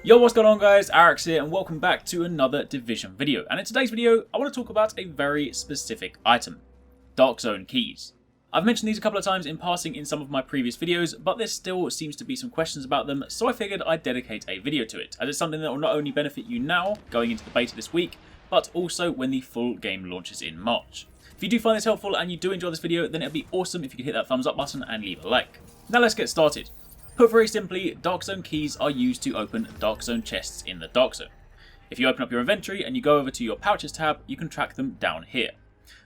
Yo, what's going on guys, Arekkz here and welcome back to another Division video. And in today's video, I want to talk about a very specific item, Dark Zone keys. I've mentioned these a couple of times in passing in some of my previous videos, but there still seems to be some questions about them, so I figured I'd dedicate a video to it, as it's something that will not only benefit you now, going into the beta this week, but also when the full game launches in March. If you do find this helpful and you do enjoy this video, then it'd be awesome if you could hit that thumbs up button and leave a like. Now let's get started. Put very simply, Dark Zone keys are used to open Dark Zone chests in the Dark Zone. If you open up your inventory and you go over to your pouches tab, you can track them down here.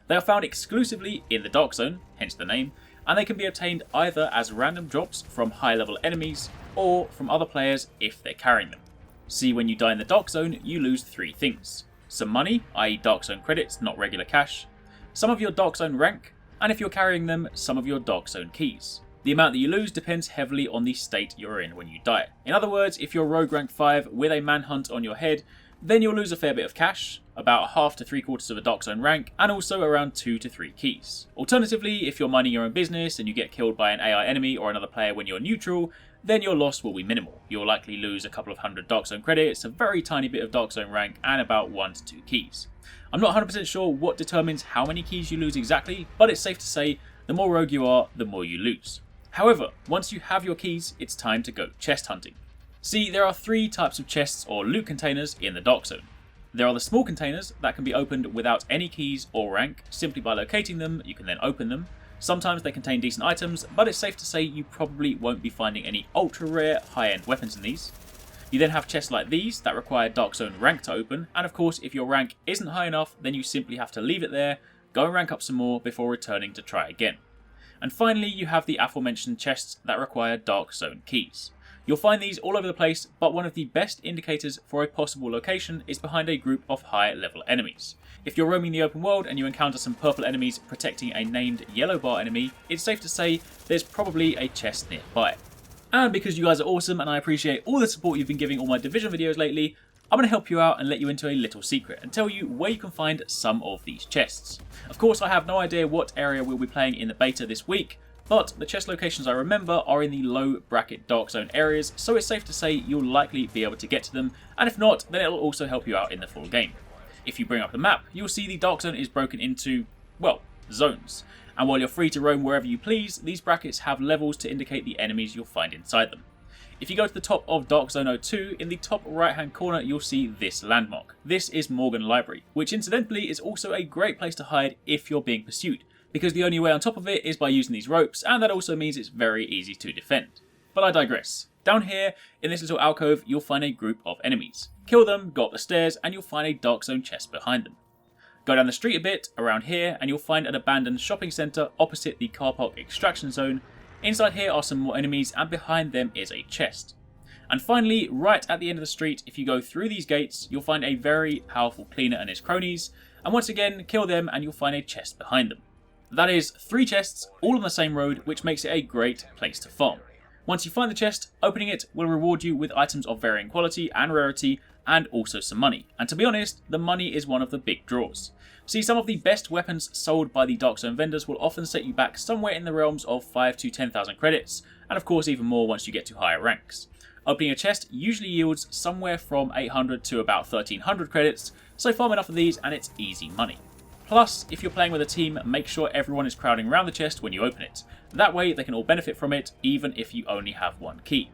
They are found exclusively in the Dark Zone, hence the name, and they can be obtained either as random drops from high level enemies or from other players if they're carrying them. See, when you die in the Dark Zone, you lose three things: some money, i.e. Dark Zone credits, not regular cash, some of your Dark Zone rank, and if you're carrying them, some of your Dark Zone keys. The amount that you lose depends heavily on the state you're in when you die. In other words, if you're Rogue rank 5 with a manhunt on your head, then you'll lose a fair bit of cash, about half to 3/4 of a Dark Zone rank, and also around 2 to 3 keys. Alternatively, if you're minding your own business and you get killed by an AI enemy or another player when you're neutral, then your loss will be minimal. You'll likely lose a couple of hundred Dark Zone credits, a very tiny bit of Dark Zone rank, and about 1 to 2 keys. I'm not 100% sure what determines how many keys you lose exactly, but it's safe to say the more rogue you are, the more you lose. However, once you have your keys, it's time to go chest hunting. See, there are 3 types of chests or loot containers in the Dark Zone. There are the small containers that can be opened without any keys or rank. Simply by locating them, you can then open them. Sometimes they contain decent items, but it's safe to say you probably won't be finding any ultra rare high-end weapons in these. You then have chests like these that require Dark Zone rank to open, and of course if your rank isn't high enough, then you simply have to leave it there, go and rank up some more before returning to try again. And finally, you have the aforementioned chests that require Dark Zone keys. You'll find these all over the place, but one of the best indicators for a possible location is behind a group of high level enemies. If you're roaming the open world and you encounter some purple enemies protecting a named yellow bar enemy, it's safe to say there's probably a chest nearby. And because you guys are awesome and I appreciate all the support you've been giving all my Division videos lately, I'm going to help you out and let you into a little secret and tell you where you can find some of these chests. Of course, I have no idea what area we'll be playing in the beta this week, but the chest locations I remember are in the low bracket Dark Zone areas, so it's safe to say you'll likely be able to get to them, and if not, then it'll also help you out in the full game. If you bring up the map, you'll see the Dark Zone is broken into, well, zones. And while you're free to roam wherever you please, these brackets have levels to indicate the enemies you'll find inside them. If you go to the top of Dark Zone 02, in the top right hand corner you'll see this landmark. This is Morgan Library, which incidentally is also a great place to hide if you're being pursued, because the only way on top of it is by using these ropes, and that also means it's very easy to defend. But I digress. Down here, in this little alcove, you'll find a group of enemies. Kill them, go up the stairs, and you'll find a Dark Zone chest behind them. Go down the street a bit, around here, and you'll find an abandoned shopping centre opposite the car park extraction zone. Inside here are some more enemies, and behind them is a chest. And finally, right at the end of the street, if you go through these gates, you'll find a very powerful cleaner and his cronies, and once again, kill them and you'll find a chest behind them. That is 3 chests, all on the same road, which makes it a great place to farm. Once you find the chest, opening it will reward you with items of varying quality and rarity, and also some money. And to be honest, the money is one of the big draws. See, some of the best weapons sold by the Dark Zone vendors will often set you back somewhere in the realms of 5 to 10,000 credits, and of course even more once you get to higher ranks. Opening a chest usually yields somewhere from 800 to about 1300 credits, so farm enough of these and it's easy money. Plus, if you're playing with a team, make sure everyone is crowding around the chest when you open it. That way they can all benefit from it, even if you only have 1 key.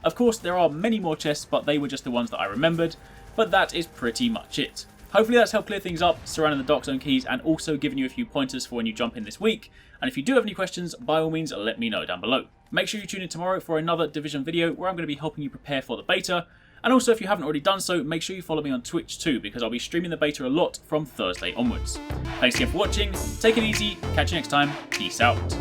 Of course, there are many more chests, but they were just the ones that I remembered, but that is pretty much it. Hopefully that's helped clear things up surrounding the Dark Zone keys and also giving you a few pointers for when you jump in this week. And if you do have any questions, by all means let me know down below. Make sure you tune in tomorrow for another Division video where I'm going to be helping you prepare for the beta. And also, if you haven't already done so, make sure you follow me on Twitch too, because I'll be streaming the beta a lot from Thursday onwards. Thanks again for watching, take it easy, catch you next time, peace out.